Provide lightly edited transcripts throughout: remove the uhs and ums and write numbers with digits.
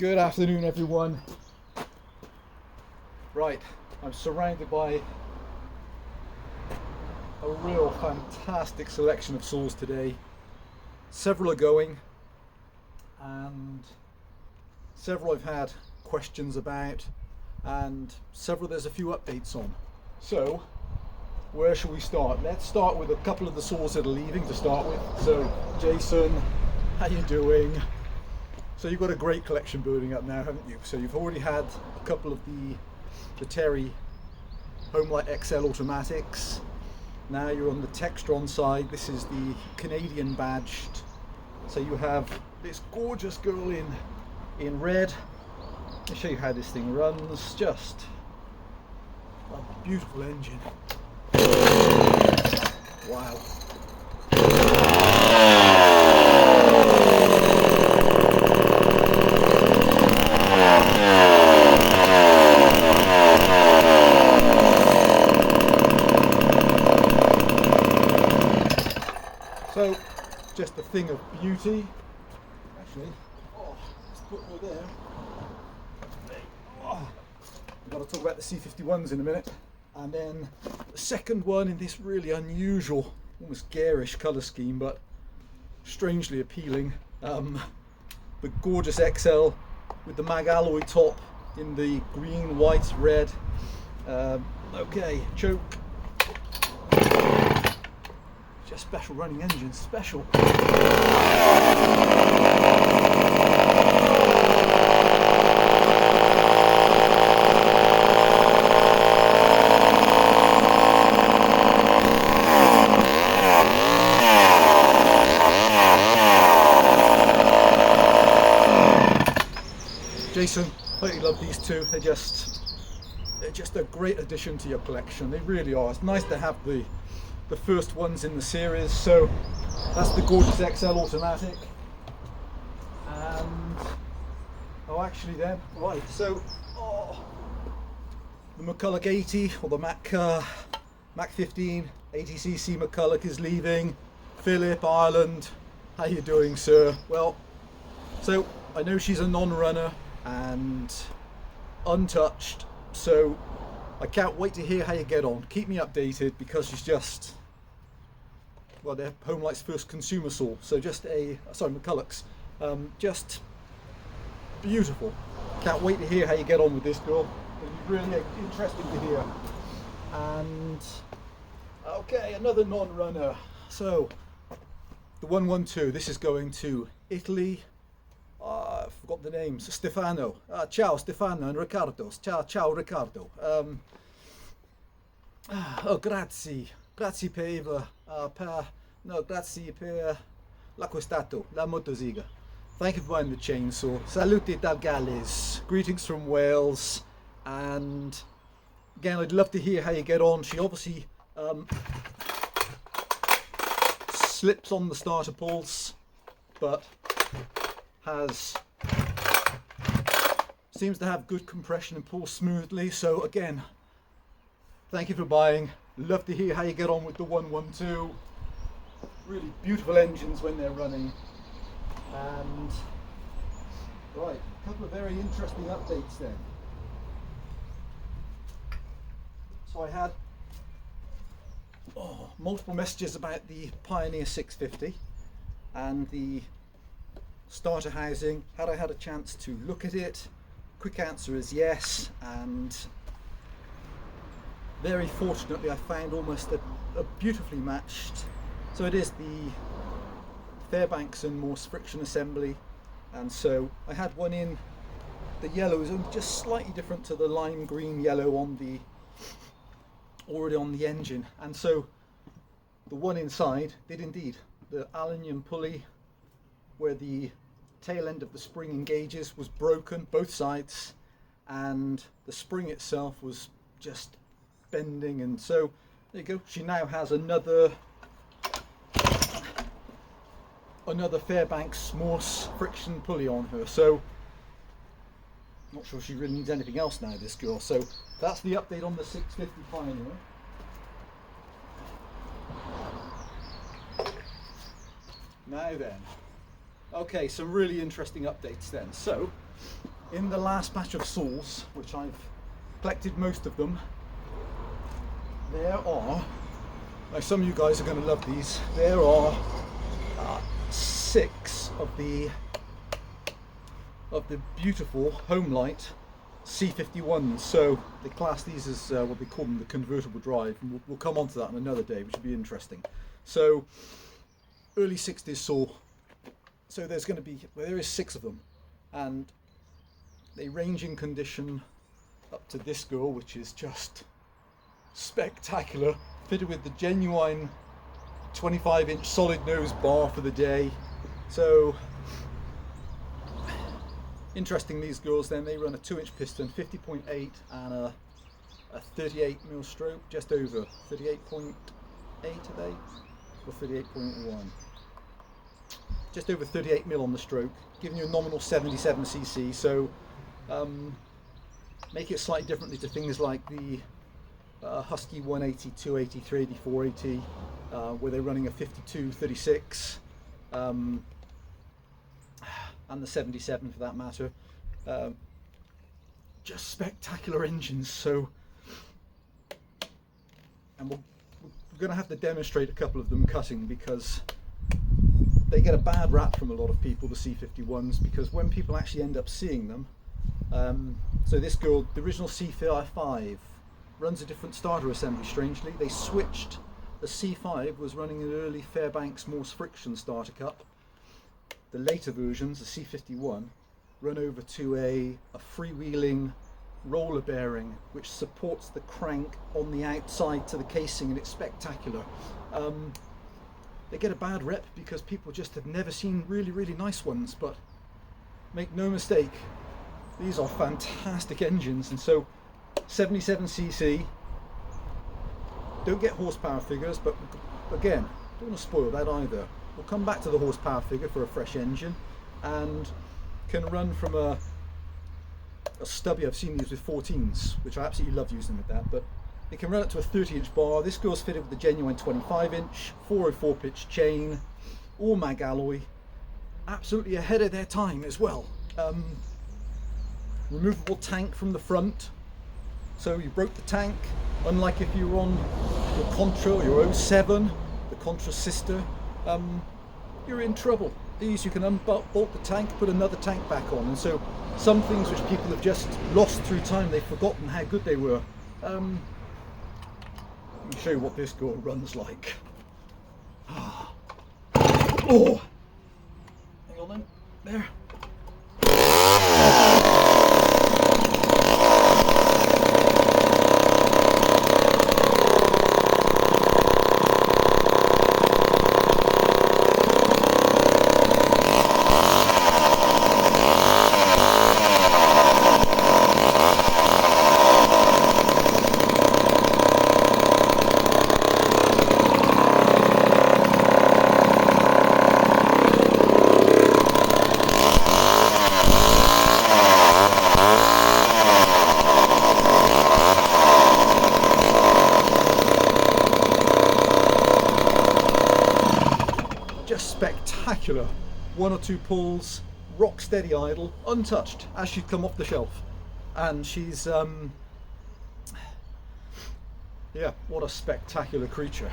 Good afternoon, everyone. Right, I'm surrounded by a real fantastic selection of saws today. Several are going, and several I've had questions about, and several there's a few updates on. So, where shall we start? Let's start with a couple of the saws that are leaving to start with. So, Jason, how you doing? So you've got a great collection building up now, haven't you? So you've already had a couple of the Terry Homelite XL automatics. Now you're on the Textron side. This is the Canadian badged. So you have this gorgeous girl in red. I'll show you how this thing runs. Just a beautiful engine. Wow. So, just a thing of beauty. Actually, let's put her there. I've got to talk about the C51s in a minute. And then the second one in this really unusual, almost garish colour scheme, but strangely appealing. The gorgeous XL with the mag alloy top in the green, white, red. Okay, choke. Just special running engines, special. Jason, hope you love these two. They're just a great addition to your collection. They really are. It's nice to have the first ones in the series. So that's the gorgeous XL automatic. And actually then, right, so the McCulloch 80 or the Mac 15 80cc McCulloch is leaving. Philip, Ireland, how you doing, sir? Well, so I know she's a non-runner and untouched, so I can't wait to hear how you get on. Keep me updated, because she's just, well, they're Homelite's first consumer saw, so just McCulloch's, just beautiful. Can't wait to hear how you get on with this girl. It'll be really interesting to hear. And okay, another non-runner. So the 112. This is going to Italy. I forgot the names. Stefano. Ciao Stefano and Riccardo. Ciao Riccardo. Grazie. Grazie per grazie per l'acquistato, la motosiga. Thank you for buying the chainsaw. Saluti dal Galles. Greetings from Wales. And again, I'd love to hear how you get on. She obviously slips on the starter pulse, but seems to have good compression and pulls smoothly. So again, thank you for buying. Love to hear how you get on with the 112. Really beautiful engines when they're running. And right, a couple of very interesting updates then. So I had multiple messages about the Pioneer 650 and the starter housing. Had I had a chance to look at it? Quick answer is yes, and very fortunately I found almost a beautifully matched. So it is the Fairbanks and Morse friction assembly, and so I had one in the yellow, is just slightly different to the lime green yellow on the already on the engine, and so the one inside did indeed. The aluminium pulley where the tail end of the spring engages was broken, both sides, and the spring itself was just bending, and so there you go. She now has another Fairbanks Morse friction pulley on her, so not sure she really needs anything else now, this girl. So that's the update on the 650 Pioneer. Now then, Okay, some really interesting updates then. So, in the last batch of saws, which I've collected most of them, there are, now some of you guys are going to love these, there are 6 of the beautiful Homelite C51s. So they class these as what they call them, the convertible drive, and we'll come on to that on another day, which will be interesting. So early 60s saw. So there's going to be, well, there is 6 of them, and they range in condition up to this girl, which is just spectacular, fitted with the genuine 25-inch solid nose bar for the day. So interesting, these girls then, they run a 2-inch piston, 50.8 and a 38mm stroke, just over 38.8 are they, or 38.1? Just over 38mm on the stroke, giving you a nominal 77cc. So make it slightly differently to things like the Husky 180, 280, 380, 480, where they're running a 52-36, and the 77 for that matter. Just spectacular engines. So, and we're going to have to demonstrate a couple of them cutting, because they get a bad rap from a lot of people, the C51s, because when people actually end up seeing them, so this girl, the original C5, runs a different starter assembly, strangely. They switched, the C5 was running an early Fairbanks Morse friction starter cup. The later versions, the C51, run over to a freewheeling roller bearing, which supports the crank on the outside to the casing, and it's spectacular. They get a bad rep because people just have never seen really nice ones, but make no mistake, these are fantastic engines. And so 77cc, don't get horsepower figures, but again, don't want to spoil that either. We'll come back to the horsepower figure for a fresh engine, and can run from a stubby, I've seen these with 14s, which I absolutely love using with that, but it can run up to a 30-inch bar. This girl's fitted with the genuine 25-inch, 404 pitch chain, all mag alloy, absolutely ahead of their time as well. Removable tank from the front, so you broke the tank, unlike if you were on your Contra or your 07, the Contra sister, you're in trouble. These you can unbolt the tank, put another tank back on, and so some things which people have just lost through time, they've forgotten how good they were. Let me show you what this girl runs like. Oh, hang on then, there. Just spectacular. 1 or 2 pulls, rock steady idle, untouched as she'd come off the shelf. And she's yeah, what a spectacular creature.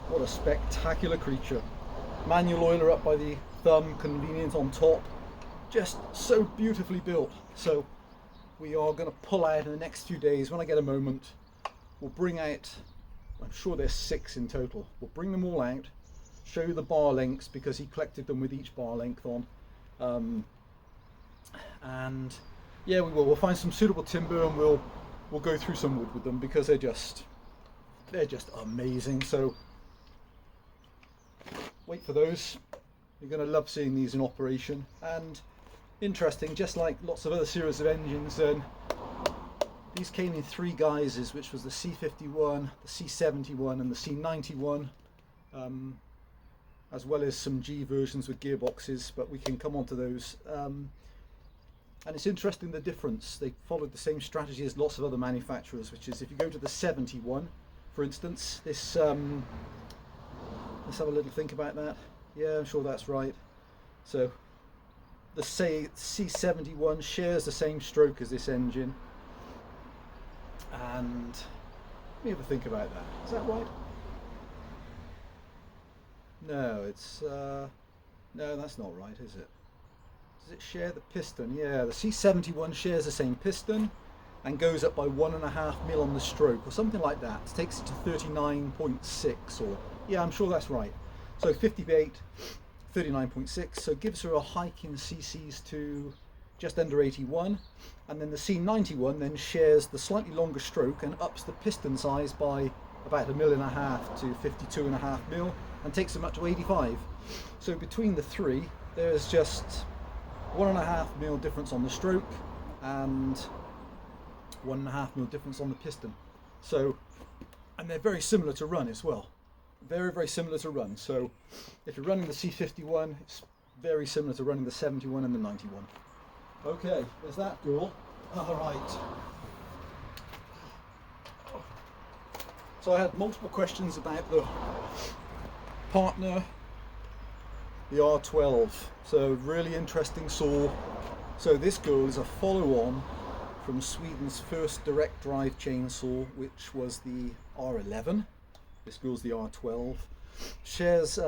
What a spectacular creature. Manual oiler up by the thumb, convenient on top, just so beautifully built. So we are going to pull out in the next few days. When I get a moment, we'll bring out, I'm sure there's 6 in total, we'll bring them all out, show you the bar lengths, because he collected them with each bar length on, and yeah, we'll find some suitable timber, and we'll go through some wood with them, because they're just amazing. So wait for those. You're going to love seeing these in operation. And interesting, just like lots of other series of engines, and these came in 3 guises, which was the C51, the C71 and the C91, as well as some G versions with gearboxes, but we can come on to those. And it's interesting, the difference. They followed the same strategy as lots of other manufacturers, which is, if you go to the 71, for instance, this, let's have a little think about that. Yeah, I'm sure that's right. So the C51 shares the same stroke as this engine, and let me have a think about that. Is that right? No, it's no, that's not right, is it? Does it share the piston? Yeah, the C71 shares the same piston and goes up by 1.5 mil on the stroke or something like that. It takes it to 39.6, or yeah, I'm sure that's right. So 58, 39.6, so it gives her a hike in cc's to just under 81, and then the C91 then shares the slightly longer stroke and ups the piston size by about 1.5 mil to 52.5 mil and takes them up to 85. So between the three, there's just 1.5 mil difference on the stroke and 1.5 mil difference on the piston. So, and they're very similar to run as well. Very, very similar to run. So if you're running the C51, it's very similar to running the 71 and the 91. Okay, there's that girl. All right. So I had multiple questions about the partner, the R12. So really interesting saw. So this girl is a follow-on from Sweden's first direct drive chainsaw, which was the R11. This girl's the R12. Shares,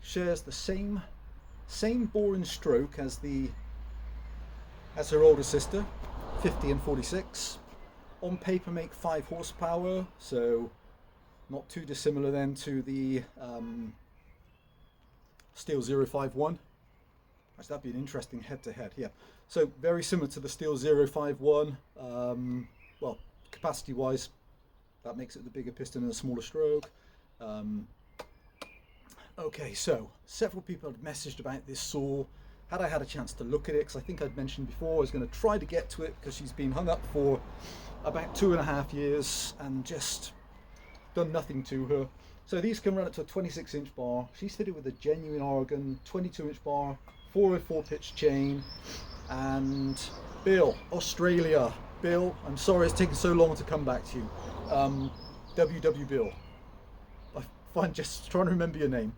shares the same bore and stroke as her older sister, 50 and 46. On paper, make 5 horsepower, so not too dissimilar then to the Steel 051. Actually, that'd be an interesting head-to-head. Yeah. So very similar to the Steel 051. Well, capacity-wise, that makes it the bigger piston and a smaller stroke. Okay, so several people had messaged about this saw. Had I had a chance to look at it, because I think I'd mentioned before I was going to try to get to it because she's been hung up for about 2.5 years and just done nothing to her. So these can run up to a 26-inch bar. She's fitted with a genuine Oregon 22-inch bar, 404 pitch chain, and Bill, Australia. Bill, I'm sorry it's taken so long to come back to you. WW Bill. I find just trying to remember your name.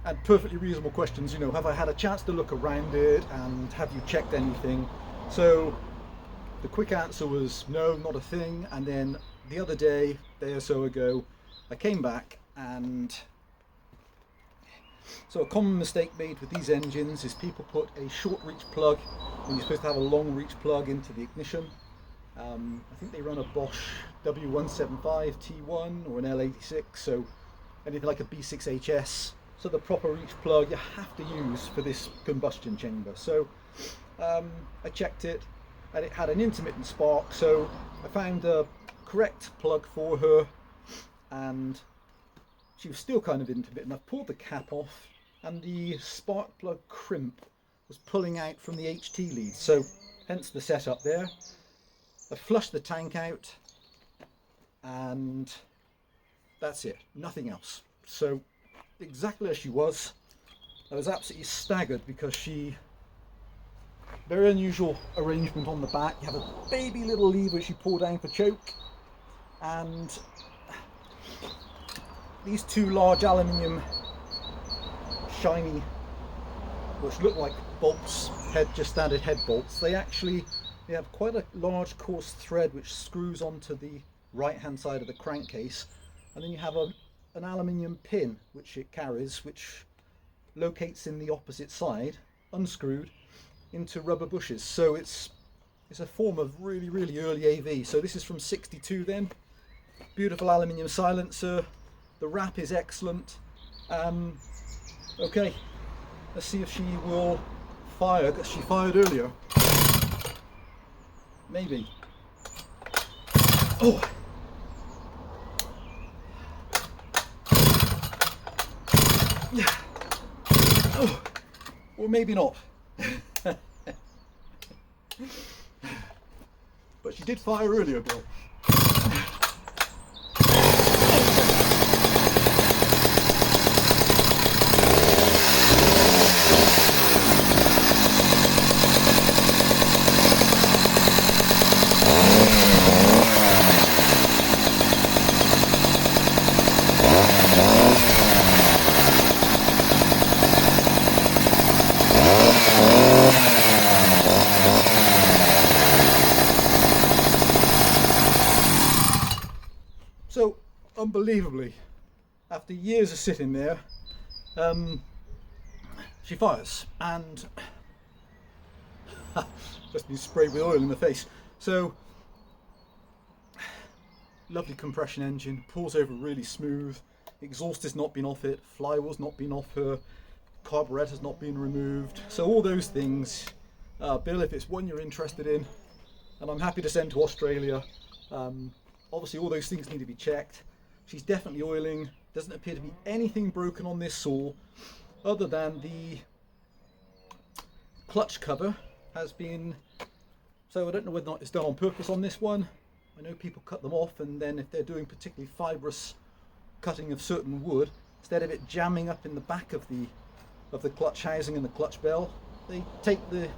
And perfectly reasonable questions, you know, have I had a chance to look around it and have you checked anything? So the quick answer was no, not a thing. And then the other day or so ago, I came back, and so a common mistake made with these engines is people put a short reach plug when you're supposed to have a long reach plug into the ignition. I think they run a Bosch W175 T1 or an L86, so anything like a B6HS. So the proper reach plug you have to use for this combustion chamber. So I checked it, and it had an intermittent spark, so I found the correct plug for her, and she was still kind of intermittent. I pulled the cap off, and the spark plug crimp was pulling out from the HT lead, so hence the setup there. I flushed the tank out, and that's it, nothing else. So exactly as she was. I was absolutely staggered because very unusual arrangement on the back. You have a baby little lever which you pull down for choke, and these two large aluminium shiny, which look like bolts, just standard head bolts. They have quite a large coarse thread which screws onto the right hand side of the crankcase, and then you have an aluminium pin which it carries, which locates in the opposite side, unscrewed, into rubber bushes. So it's a form of really, really early AV. So this is from 62 then. Beautiful aluminium silencer. The wrap is excellent. Okay, let's see if she will fire. She fired earlier. Maybe. Oh! Oh, or maybe not. But she did fire earlier, Bill. unbelievably, after years of sitting there, she fires, and just been sprayed with oil in the face. So lovely compression engine, pulls over really smooth, exhaust has not been off it, flywheel's not been off her, carburetor's not been removed. So all those things, Bill, if it's one you're interested in, and I'm happy to send to Australia, obviously all those things need to be checked. She's definitely oiling. Doesn't appear to be anything broken on this saw, other than the clutch cover has been, so I don't know whether or not it's done on purpose on this one. I know people cut them off, and then if they're doing particularly fibrous cutting of certain wood, instead of it jamming up in the back of the clutch housing and the clutch bell, they take the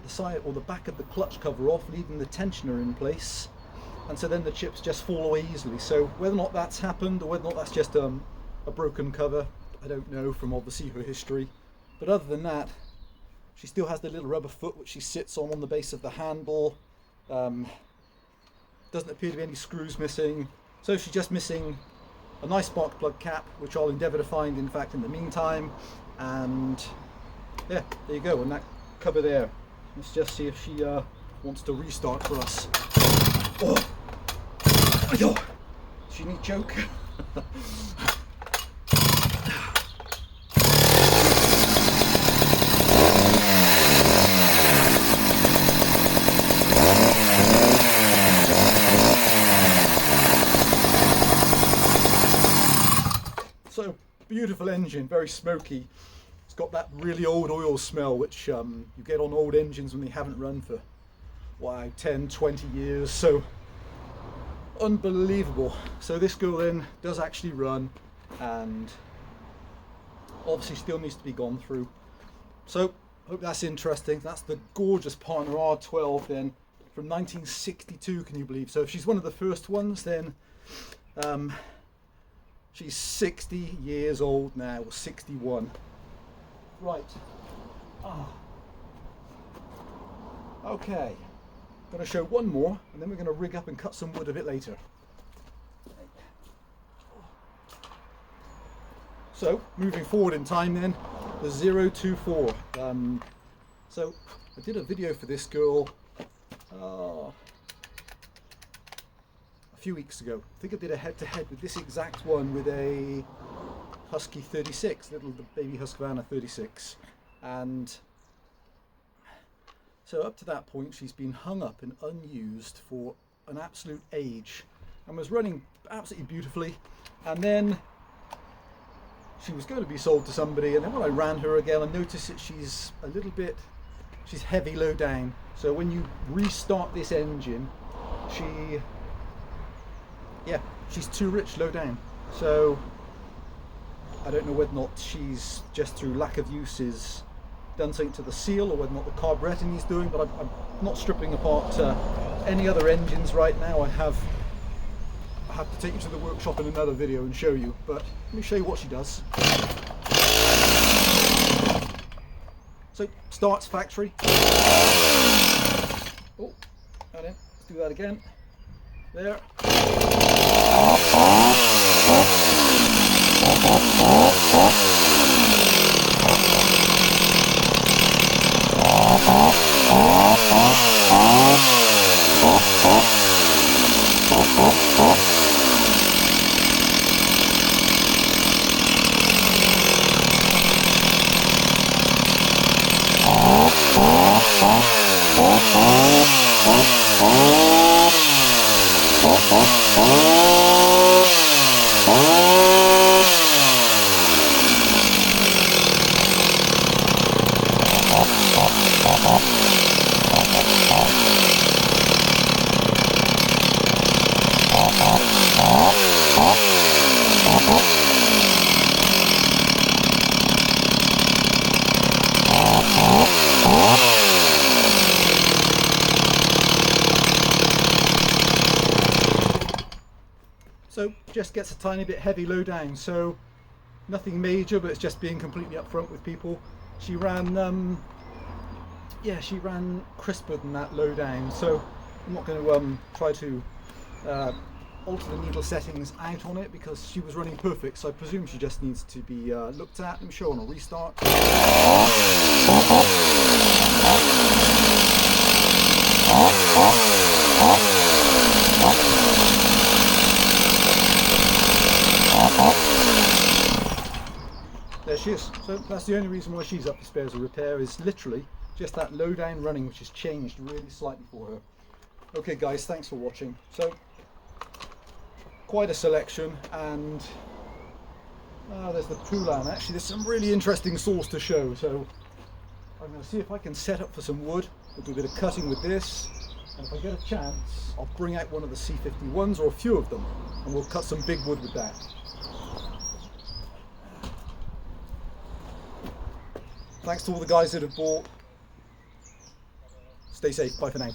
side or the back of the clutch cover off, leaving the tensioner in place, and so then the chips just fall away easily. So whether or not that's happened, or whether or not that's just a broken cover, I don't know from obviously her history. But other than that, she still has the little rubber foot which she sits on the base of the handle. Doesn't appear to be any screws missing. So she's just missing a nice spark plug cap, which I'll endeavour to find in fact in the meantime. And yeah, there you go, and that cover there. Let's just see if she wants to restart for us. Oh, she need choke. So beautiful engine, very smoky. It's got that really old oil smell which you get on old engines when they haven't run for, wow, 10, 20 years. So unbelievable. So this girl then does actually run, and obviously still needs to be gone through. So hope that's interesting. That's the gorgeous partner R12 then from 1962, can you believe? So if she's one of the first ones, then she's 60 years old now, or 61. Right. Okay. Going to show one more, and then we're going to rig up and cut some wood a bit later. So moving forward in time then, the 024. So I did a video for this girl a few weeks ago. I think I did a head-to-head with this exact one with a Husky 36, little baby Husqvarna 36, and so up to that point she's been hung up and unused for an absolute age, and was running absolutely beautifully. And then she was going to be sold to somebody, and then when I ran her again, I noticed that she's heavy low down. So when you restart this engine, she's too rich low down. So I don't know whether or not she's just through lack of use is done something to the seal, or whether or not the carburetor needs doing, but I'm not stripping apart any other engines right now. I have to take you to the workshop in another video and show you, but let me show you what she does. So starts factory. Oh, and then let's do that again. There. So just gets a tiny bit heavy low down, so nothing major, but it's just being completely upfront with people. She ran she ran crisper than that low down, so I'm not going to try to alter the needle settings out on it because she was running perfect, so I presume she just needs to be looked at. Let me show on a restart. There she is. So that's the only reason why she's up for spares or repair, is literally just that low down running, which has changed really slightly for her. Okay guys, thanks for watching. So quite a selection, and there's the Poulan. Actually, there's some really interesting saws to show, so I'm going to see if I can set up for some wood. We'll do a bit of cutting with this, and if I get a chance I'll bring out one of the C51s or a few of them and we'll cut some big wood with that. Thanks to all the guys that have bought. Stay safe, bye for now.